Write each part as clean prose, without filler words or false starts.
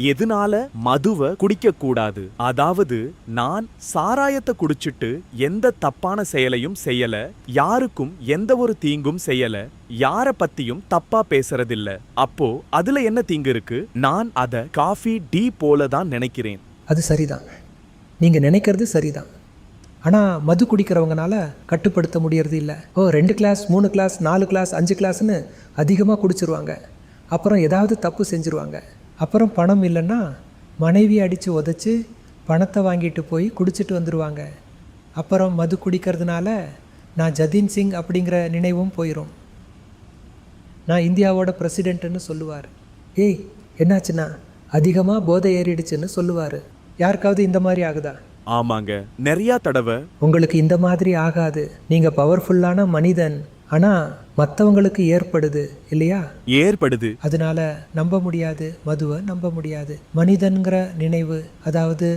எதனால மதுவை குடிக்க கூடாது? அதாவது நான் சாராயத்தை குடிச்சிட்டு எந்த தப்பான செயலையும் செய்யல, யாருக்கும் எந்த ஒரு தீங்கும் செய்யல, யார பத்தியும் தப்பா பேசுறதில்ல. அப்போ அதுல என்ன தீங்கு இருக்கு? நான் அத காஃபி டீ போல தான் நினைக்கிறேன். அது சரிதான், நீங்க நினைக்கிறது சரிதான். ஆனால் மது குடிக்கிறவங்கனால கட்டுப்படுத்த முடியறது இல்லை. 2 கிளாஸ் 3 கிளாஸ் 4 கிளாஸ் 5 கிளாஸ்ன்னு அதிகமாக குடிச்சிருவாங்க. அப்புறம் ஏதாவது தப்பு செஞ்சுருவாங்க. அப்புறம் பணம் இல்லைன்னா மனைவி அடித்து உதச்சி பணத்தை வாங்கிட்டு போய் குடிச்சிட்டு வந்துடுவாங்க. அப்புறம் மது குடிக்கிறதுனால நான் ஜதீன் சிங் அப்படிங்கிற நினைவும் போயிடும். நான் இந்தியாவோட பிரசிடென்ட்டுன்னு சொல்லுவார். ஏய் என்னாச்சுன்னா அதிகமாக போதை ஏறிடுச்சுன்னு சொல்லுவார். யாருக்காவது இந்த மாதிரி ஆகுதா? ஆமாங்க, நிறைய தடவை. உங்களுக்கு இந்த மாதிரி ஆகாது. நீங்கள் பவர்ஃபுல்லான மனிதன். ஆனால் மற்றவங்களுக்கு ஏற்படுது இல்லையா? ஏற்படுது. அதனால நம்ப முடியாது, மதுவை நம்ப முடியாது. மனிதன்கிற நினைவு, அதாவது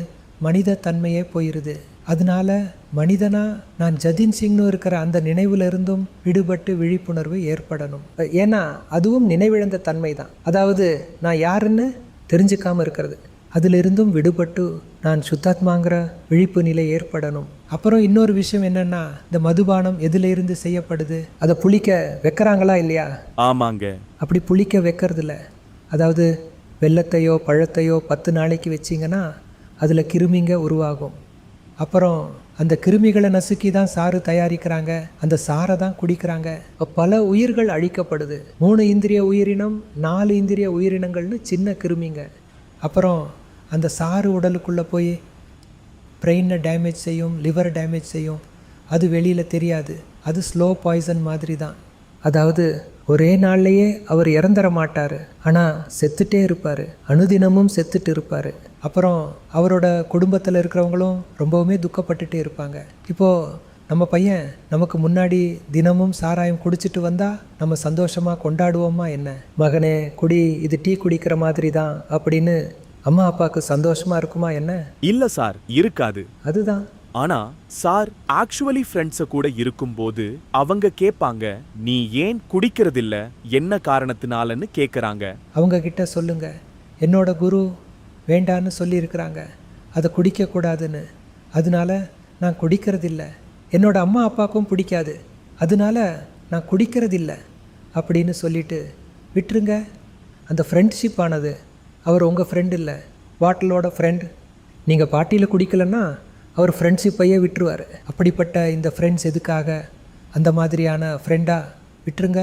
மனித தன்மையே போயிடுது. அதனால மனிதனா நான் ஜதீன் சிங்னு இருக்கிற அந்த நினைவுல இருந்தும் விடுபட்டு விழிப்புணர்வு ஏற்படணும். ஏன்னா அதுவும் நினைவிழந்த தன்மை தான். அதாவது நான் யாருன்னு தெரிஞ்சுக்காம இருக்கிறது. அதிலிருந்தும் விடுபட்டு நான் சுத்தாத்மாங்கிற விழிப்பு நிலை ஏற்படணும். அப்புறம் இன்னொரு விஷயம் என்னன்னா, இந்த மதுபானம் எதுல இருந்து செய்யப்படுது? அதை புளிக்க வைக்கிறாங்களா இல்லையா? ஆமாங்க. அப்படி புளிக்க வைக்கிறதில்ல. அதாவது வெல்லத்தையோ பழத்தையோ 10 நாளைக்கு வச்சிங்கன்னா அதில் கிருமிங்க உருவாகும். அப்புறம் அந்த கிருமிகளை நசுக்கி தான் சாறு தயாரிக்கிறாங்க. அந்த சாரை தான் குடிக்கிறாங்க. பல உயிர்கள் அழிக்கப்படுது. 3 இந்திரிய உயிரினம் 4 இந்திரிய உயிரினங்கள்னு சின்ன கிருமிங்க. அப்புறம் அந்த சாறு உடலுக்குள்ளே போய் பிரெயினை டேமேஜ் செய்யும், லிவர் டேமேஜ் செய்யும். அது வெளியில் தெரியாது. அது ஸ்லோ பாய்சன் மாதிரி தான். அதாவது ஒரே நாள்லையே அவர் இறந்துட மாட்டார், ஆனால் செத்துட்டே இருப்பார். அனுதினமும் செத்துட்டு இருப்பார். அப்புறம் அவரோட குடும்பத்தில் இருக்கிறவங்களும் ரொம்பவுமே துக்கப்பட்டுட்டே இருப்பாங்க. இப்போது நம்ம பையன் நமக்கு முன்னாடி தினமும் சாராயம் குடிச்சிட்டு வந்தால் நம்ம சந்தோஷமாக கொண்டாடுவோமா என்ன? மகனே குடி, இது டீ குடிக்கிற மாதிரி தான் அப்படின்னு அம்மா அப்பாவுக்கு சந்தோஷமா இருக்குமா என்ன? இல்ல சார், இருக்காது. அதுதான். ஆனா சார், ஆக்சுவலி ஃப்ரெண்ட்ஸ கூட இருக்கும்போது அவங்க கேட்பாங்க, நீ ஏன் குடிக்கிறதில்ல, என்ன காரணத்தினாலன்னு கேட்குறாங்க. அவங்க கிட்ட சொல்லுங்க, என்னோட குரு வேண்டான்னு சொல்லியிருக்கிறாங்க, அதை குடிக்கக்கூடாதுன்னு. அதனால நான் குடிக்கிறதில்ல. என்னோட அம்மா அப்பாவுக்கும் பிடிக்காது, அதனால நான் குடிக்கிறதில்ல அப்படின்னு சொல்லிட்டு விட்டுருங்க. அந்த ஃப்ரெண்ட்ஷிப் ஆனது, அவர் உங்கள் ஃப்ரெண்ட் இல்லை, பாட்டிலோட ஃப்ரெண்ட். நீங்கள் பார்ட்டியில் குடிக்கலன்னா அவர் ஃப்ரெண்ட்ஷிப்பையே விட்டுருவார். அப்படிப்பட்ட இந்த ஃப்ரெண்ட்ஸ் எதுக்காக? அந்த மாதிரியான ஃப்ரெண்டாக விட்டுருங்க.